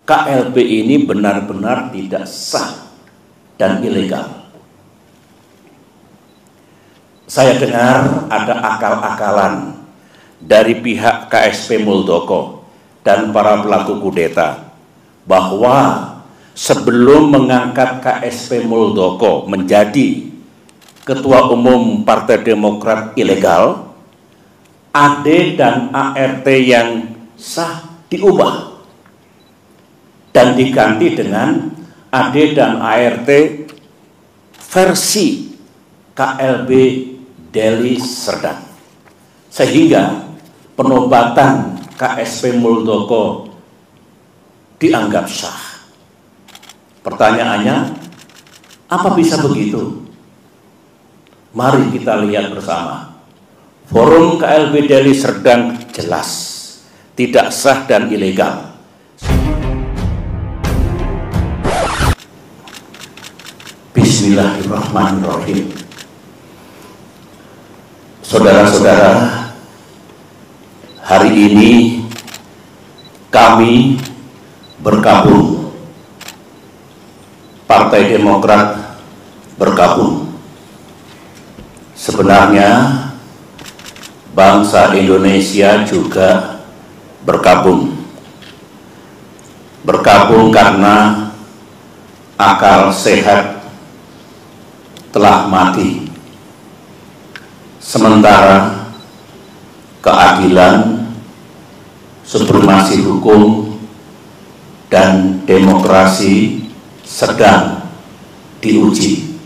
KLB ini benar-benar tidak sah dan ilegal. Saya dengar ada akal-akalan dari pihak KSP Muldoko dan para pelaku kudeta bahwa sebelum mengangkat KSP Muldoko menjadi Ketua Umum Partai Demokrat ilegal, AD dan ART yang sah diubah dan diganti dengan AD dan ART versi KLB Deli Serdang, sehingga penobatan KSP Muldoko dianggap sah. Pertanyaannya, apa bisa begitu? Mari kita lihat bersama. Forum KLB Deli Serdang jelas tidak sah dan ilegal. Bismillahirrahmanirrahim. Saudara-saudara, hari ini kami bergabung, Partai Demokrat bergabung. Sebenarnya bangsa Indonesia juga bergabung. Bergabung karena akal sehat telah mati. Sementara keadilan, supremasi hukum, dan demokrasi sedang diuji.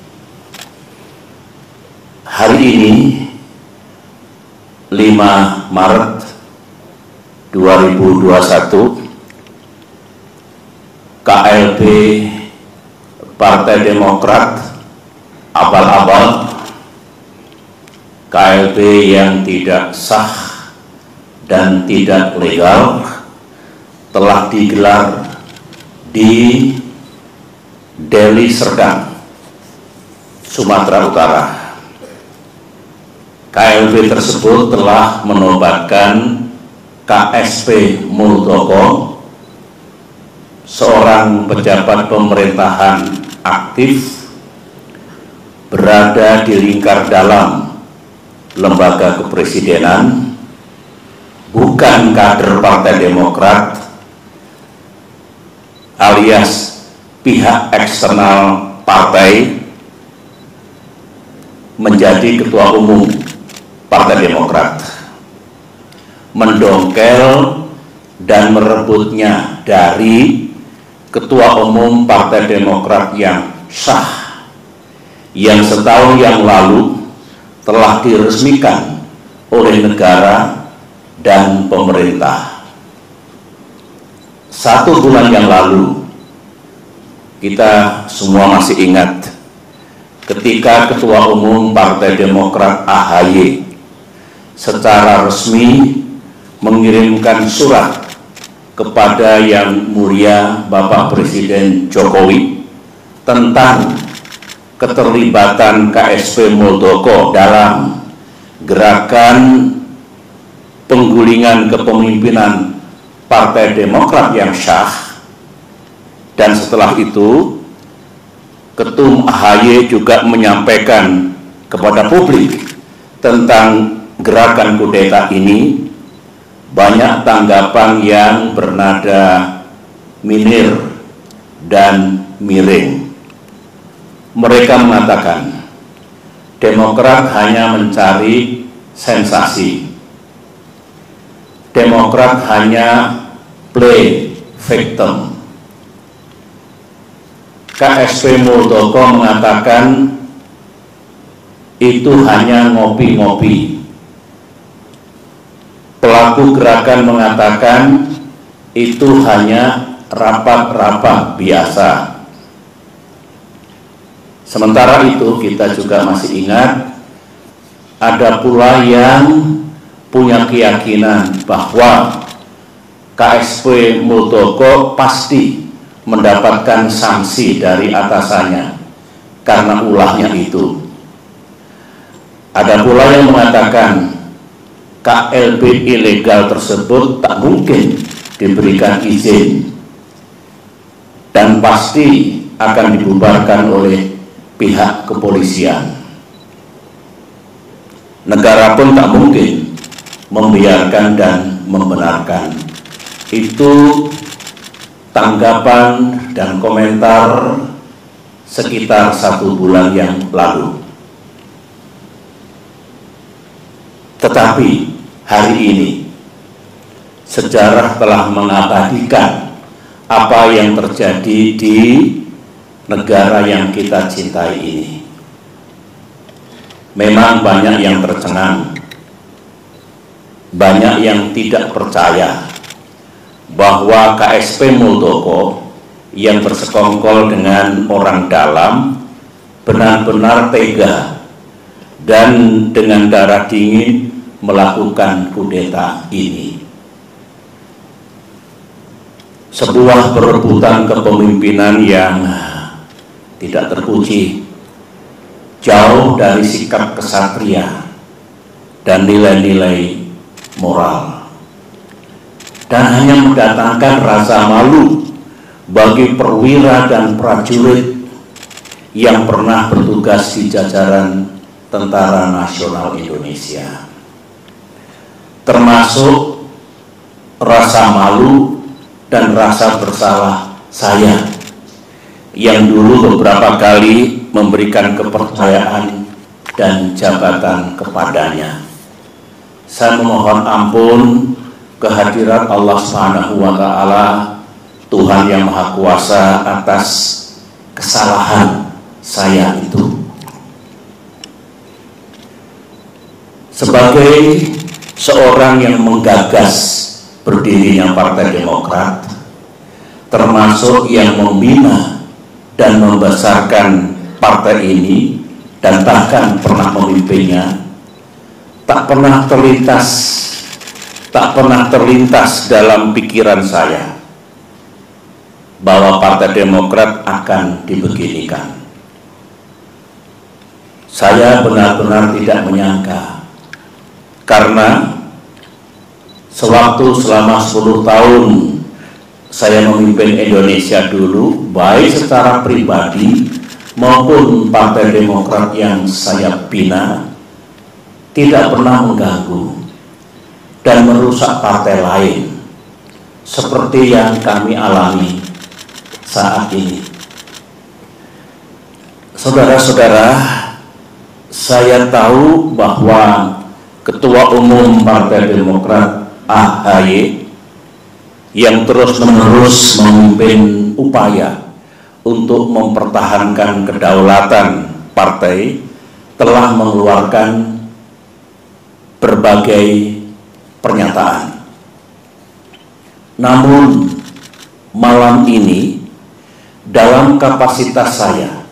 Hari ini 5 Maret 2021, KLB Partai Demokrat abal-abal, KLB yang tidak sah dan tidak legal telah digelar di Deli Serdang, Sumatera Utara. KLB tersebut telah menobatkan KSP Muldoko, seorang pejabat pemerintahan aktif berada di lingkar dalam lembaga kepresidenan, bukan kader Partai Demokrat alias pihak eksternal partai, menjadi Ketua Umum Partai Demokrat, mendongkel dan merebutnya dari Ketua Umum Partai Demokrat yang sah, yang setahun yang lalu telah diresmikan oleh negara dan pemerintah. 1 bulan yang lalu, kita semua masih ingat ketika Ketua Umum Partai Demokrat AHY secara resmi mengirimkan surat kepada Yang Mulia Bapak Presiden Jokowi tentang keterlibatan KSP Muldoko dalam gerakan penggulingan kepemimpinan Partai Demokrat yang sah. Dan setelah itu Ketum AHY juga menyampaikan kepada publik tentang gerakan kudeta ini. Banyak tanggapan yang bernada minir dan miring. Mereka mengatakan Demokrat hanya mencari sensasi, Demokrat hanya play victim. KSP Muldoko mengatakan itu hanya ngopi-ngopi. Pelaku gerakan mengatakan itu hanya rapat-rapat biasa. Sementara itu kita juga masih ingat ada pula yang punya keyakinan bahwa KSP Muldoko pasti mendapatkan sanksi dari atasannya karena ulahnya itu. Ada pula yang mengatakan KLB ilegal tersebut tak mungkin diberikan izin dan pasti akan dibubarkan oleh pihak kepolisian. Negara pun tak mungkin membiarkan dan membenarkan. Itu tanggapan dan komentar sekitar 1 bulan yang lalu. Tetapi hari ini sejarah telah mengabadikan apa yang terjadi di negara yang kita cintai ini. Memang banyak yang tercengang, banyak yang tidak percaya bahwa KSP Muldoko yang bersekongkol dengan orang dalam benar-benar tega dan dengan darah dingin melakukan kudeta ini. Sebuah perebutan kepemimpinan yang tidak terpuji, jauh dari sikap kesatria dan nilai-nilai moral, dan hanya mendatangkan rasa malu bagi perwira dan prajurit yang pernah bertugas di jajaran Tentara Nasional Indonesia, termasuk rasa malu dan rasa bersalah saya yang dulu beberapa kali memberikan kepercayaan dan jabatan kepadanya. Saya memohon ampun kehadirat Allah Subhanahu wa Ta'ala, Tuhan yang Maha Kuasa, atas kesalahan saya itu. Sebagai seorang yang menggagas berdirinya Partai Demokrat, termasuk yang membina dan membesarkan partai ini dan bahkan pernah memimpinnya, tak pernah terlintas dalam pikiran saya bahwa Partai Demokrat akan dibeginikan. Saya benar-benar tidak menyangka, karena sewaktu selama 10 tahun saya memimpin Indonesia dulu, baik secara pribadi maupun Partai Demokrat yang saya bina, tidak pernah mengganggu dan merusak partai lain seperti yang kami alami saat ini. Saudara-saudara, saya tahu bahwa Ketua Umum Partai Demokrat AHY yang terus-menerus memimpin upaya untuk mempertahankan kedaulatan partai telah mengeluarkan berbagai pernyataan. Namun malam ini, dalam kapasitas saya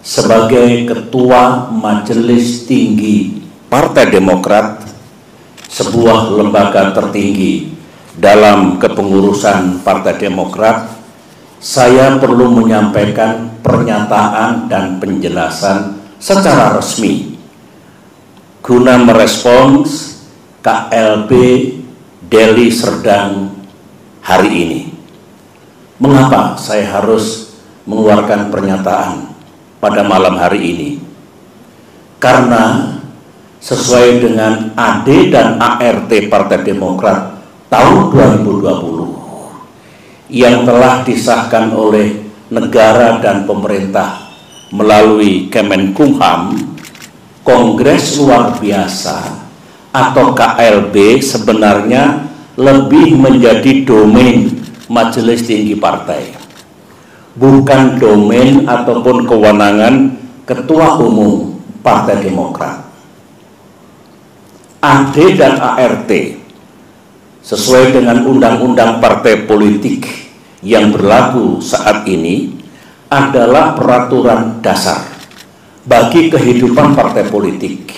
sebagai Ketua Majelis Tinggi Partai Demokrat, sebuah lembaga tertinggi dalam kepengurusan Partai Demokrat, saya perlu menyampaikan pernyataan dan penjelasan secara resmi guna merespons KLB Deli Serdang hari ini. Mengapa saya harus mengeluarkan pernyataan pada malam hari ini? Karena sesuai dengan AD dan ART Partai Demokrat tahun 2020 yang telah disahkan oleh negara dan pemerintah melalui Kemenkumham, Kongres Luar Biasa atau KLB sebenarnya lebih menjadi domain Majelis Tinggi Partai, bukan domain ataupun kewenangan Ketua Umum Partai Demokrat. AD dan ART sesuai dengan undang-undang partai politik yang berlaku saat ini adalah peraturan dasar bagi kehidupan partai politik.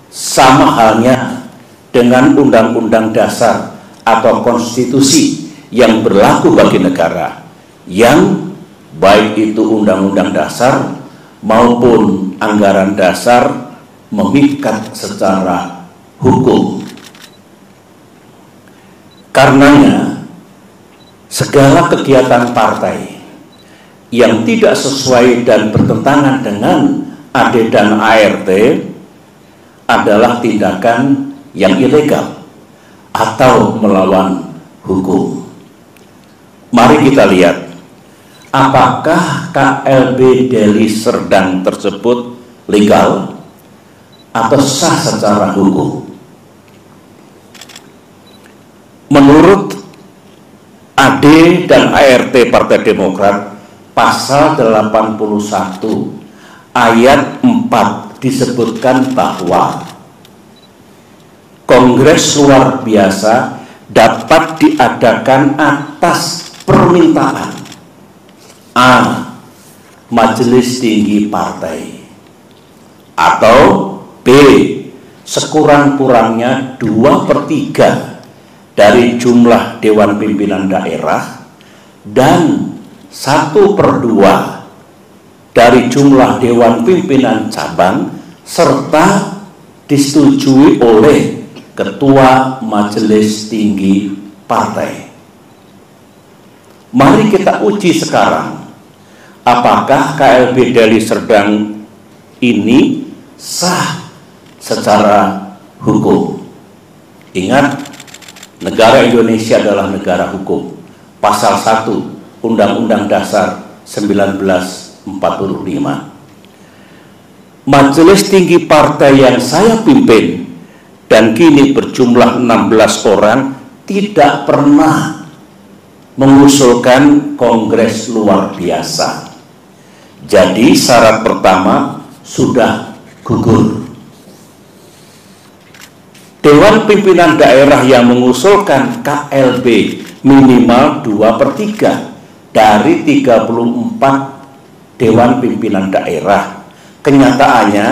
Sama halnya dengan undang-undang dasar atau konstitusi yang berlaku bagi negara, yang baik itu undang-undang dasar maupun anggaran dasar mengikat secara hukum. Karenanya segala kegiatan partai yang tidak sesuai dan bertentangan dengan AD dan ART adalah tindakan yang ilegal atau melawan hukum. Mari kita lihat, apakah KLB Deli Serdang tersebut legal atau sah secara hukum. Menurut AD dan ART Partai Demokrat, pasal 81 ayat 4 disebutkan bahwa Kongres luar biasa dapat diadakan atas permintaan A. Majelis Tinggi Partai, atau B. sekurang-kurangnya 2/3 dari jumlah Dewan Pimpinan Daerah dan 1/2 dari jumlah Dewan Pimpinan Cabang serta disetujui oleh Ketua Majelis Tinggi Partai. Mari kita uji sekarang, apakah KLB Deli Serdang ini sah secara hukum. Ingat, negara Indonesia adalah negara hukum. Pasal 1 Undang-Undang Dasar 1945. Majelis Tinggi Partai yang saya pimpin dan kini berjumlah 16 orang tidak pernah mengusulkan kongres luar biasa. Jadi syarat pertama sudah gugur. Dewan Pimpinan Daerah yang mengusulkan KLB minimal 2/3 dari 34 Dewan Pimpinan Daerah. Kenyataannya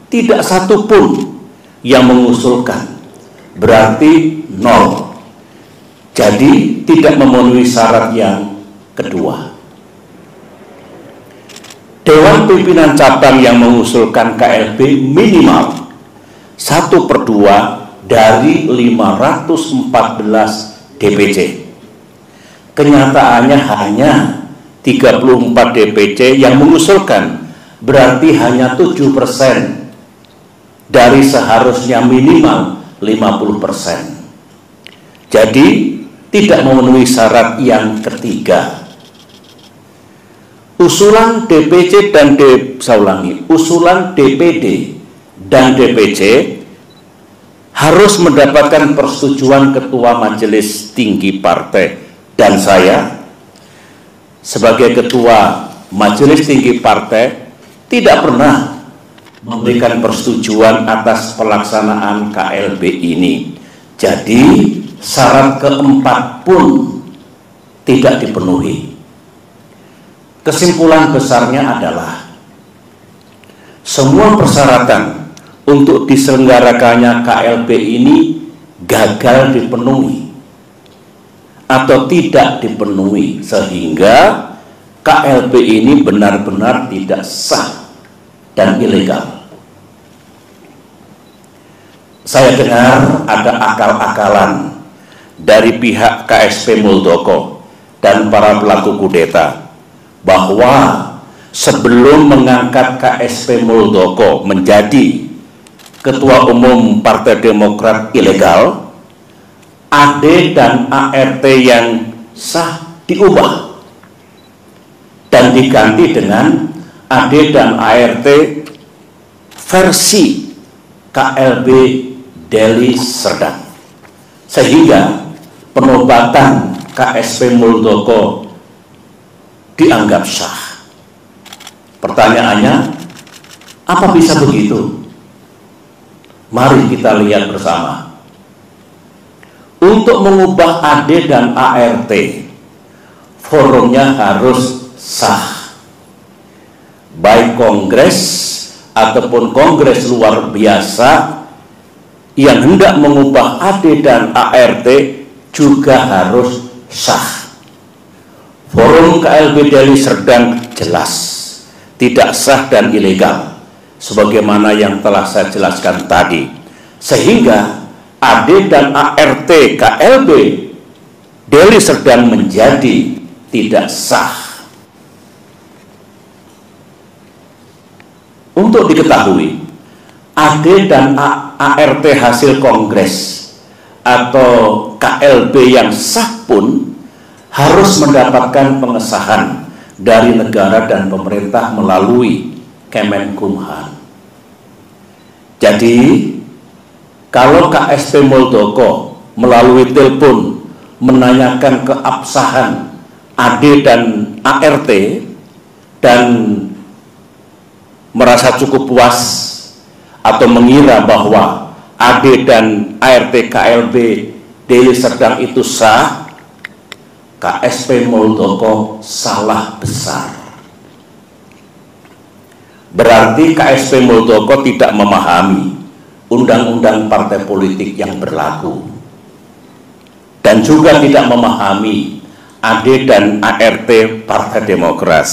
tidak satu pun yang mengusulkan, berarti 0. Jadi tidak memenuhi syarat yang kedua. Dewan Pimpinan Cabang yang mengusulkan KLB minimal 1/2 dari 514 DPC. Kenyataannya hanya 34 DPC yang mengusulkan, berarti hanya 7% dari seharusnya minimal 50%. Jadi tidak memenuhi syarat yang ketiga. Usulan DPC dan usulan DPD dan DPC harus mendapatkan persetujuan Ketua Majelis Tinggi Partai, dan saya sebagai Ketua Majelis Tinggi Partai tidak pernah memberikan persetujuan atas pelaksanaan KLB ini. Jadi syarat keempat pun tidak dipenuhi. Kesimpulan besarnya adalah semua persyaratan untuk diselenggarakannya KLB ini gagal dipenuhi atau tidak dipenuhi, sehingga KLB ini benar-benar tidak sah dan ilegal. Saya dengar ada akal-akalan dari pihak KSP Muldoko dan para pelaku kudeta bahwa sebelum mengangkat KSP Muldoko menjadi Ketua Umum Partai Demokrat ilegal, AD dan ART yang sah diubah dan diganti dengan AD dan ART versi KLB Deli Serdang, sehingga penobatan KSP Muldoko dianggap sah. Pertanyaannya, apa bisa begitu? Mari kita lihat bersama. Untuk mengubah AD dan ART, forumnya harus sah. Baik kongres ataupun kongres luar biasa yang hendak mengubah AD dan ART juga harus sah. Forum KLB Deli Serdang jelas tidak sah dan ilegal, sebagaimana yang telah saya jelaskan tadi, sehingga AD dan ART KLB Deli Serdang menjadi tidak sah. Untuk diketahui, AD dan ART hasil kongres atau KLB yang sah pun harus mendapatkan pengesahan dari negara dan pemerintah melalui Kemenkumham. Jadi, kalau KSP Muldoko melalui telepon menanyakan keabsahan AD dan ART dan merasa cukup puas atau mengira bahwa AD dan ART KLB Deli Serdang itu sah, KSP Muldoko salah besar. Berarti KSP Muldoko tidak memahami undang-undang partai politik yang berlaku dan juga tidak memahami AD dan ART Partai Demokrat.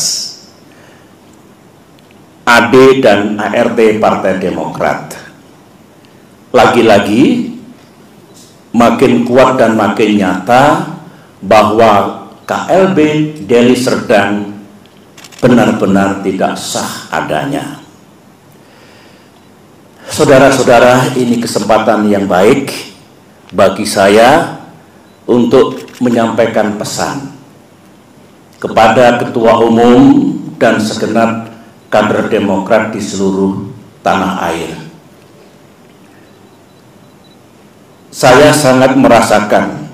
AD dan ART Partai Demokrat. Lagi-lagi makin kuat dan makin nyata bahwa KLB Deli Serdang benar-benar tidak sah adanya. Saudara-saudara, ini kesempatan yang baik bagi saya untuk menyampaikan pesan kepada Ketua Umum dan segenap kader Demokrat di seluruh tanah air. Saya sangat merasakan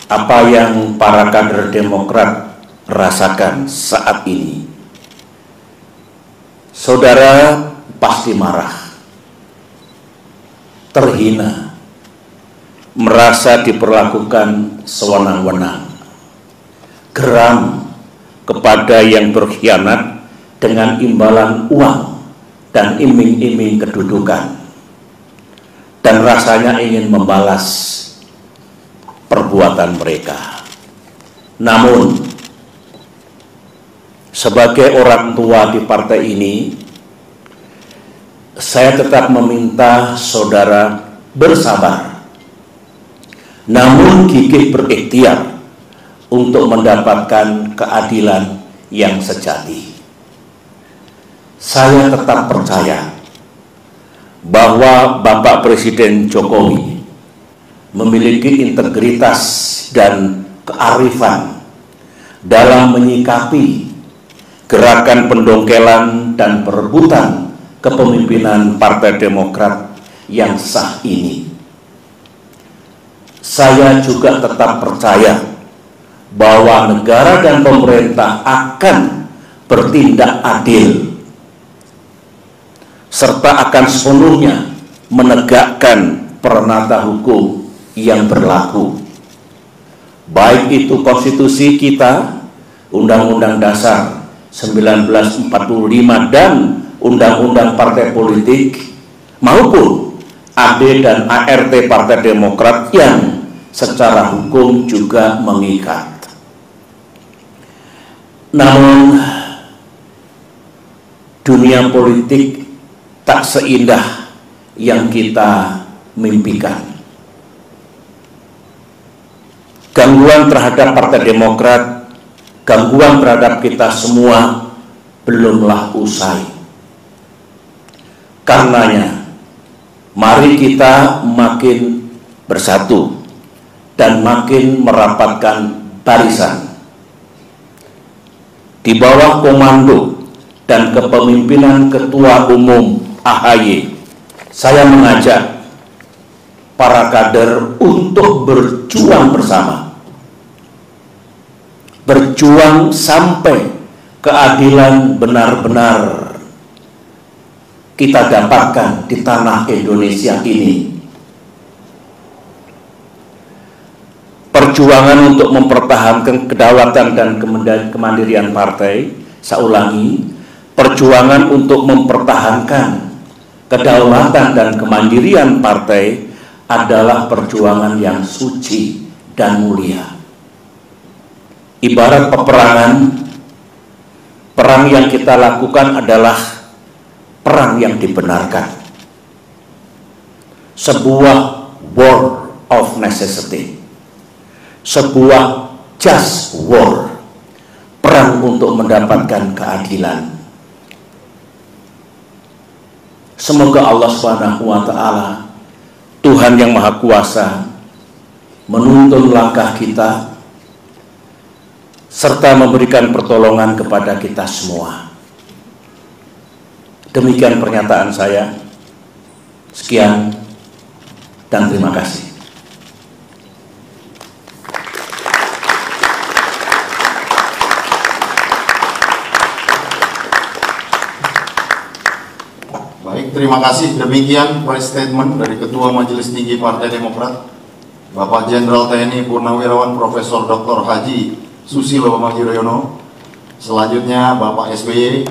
apa yang para kader Demokrat rasakan saat ini. Saudara pasti marah, terhina, merasa diperlakukan sewenang-wenang, geram kepada yang berkhianat dengan imbalan uang dan iming-iming kedudukan, dan rasanya ingin membalas perbuatan mereka. Namun, sebagai orang tua di partai ini, saya tetap meminta saudara bersabar, namun gigih berikhtiar untuk mendapatkan keadilan yang sejati. Saya tetap percaya bahwa Bapak Presiden Jokowi memiliki integritas dan kearifan dalam menyikapi gerakan pendongkelan dan perebutan kepemimpinan Partai Demokrat yang sah ini. Saya juga tetap percaya bahwa negara dan pemerintah akan bertindak adil serta akan sepenuhnya menegakkan peranata hukum yang berlaku, baik itu konstitusi kita, Undang-Undang Dasar 1945 dan Undang-Undang Partai Politik, maupun AD dan ART Partai Demokrat yang secara hukum juga mengikat. Namun dunia politik tak seindah yang kita mimpikan. Gangguan terhadap Partai Demokrat, gangguan terhadap kita semua belumlah usai. Karenanya, mari kita makin bersatu dan makin merapatkan barisan di bawah komando dan kepemimpinan Ketua Umum AHY. Saya mengajak para kader untuk berjuang bersama, berjuang sampai keadilan benar-benar kita dapatkan di tanah Indonesia ini. Perjuangan untuk mempertahankan kedaulatan dan kemandirian partai, saya ulangi, perjuangan untuk mempertahankan kedaulatan dan kemandirian partai adalah perjuangan yang suci dan mulia. Ibarat peperangan, perang yang kita lakukan adalah perang yang dibenarkan, sebuah war of necessity, sebuah just war, perang untuk mendapatkan keadilan. Semoga Allah Subhanahu wa Ta'ala, Tuhan yang Maha Kuasa, menuntun langkah kita serta memberikan pertolongan kepada kita semua. Demikian pernyataan saya. Sekian dan terima kasih. Baik, terima kasih. Demikian press statement dari Ketua Majelis Tinggi Partai Demokrat, Bapak Jenderal TNI Purnawirawan Profesor Dr. Haji Susilo Bambang Yudhoyono. Selanjutnya Bapak SBY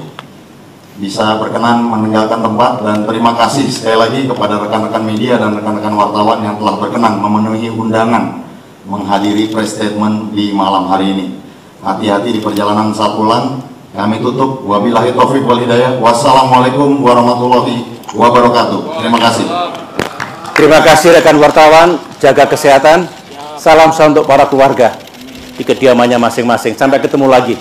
bisa berkenan meninggalkan tempat, dan terima kasih sekali lagi kepada rekan-rekan media dan rekan-rekan wartawan yang telah berkenan memenuhi undangan menghadiri press statement di malam hari ini. Hati-hati di perjalanan saat pulang. Kami tutup. Wabillahi taufik wal hidayah. Wassalamualaikum warahmatullahi wabarakatuh. Terima kasih. Terima kasih rekan wartawan. Jaga kesehatan. Salam untuk para keluarga di kediamannya masing-masing. Sampai ketemu lagi.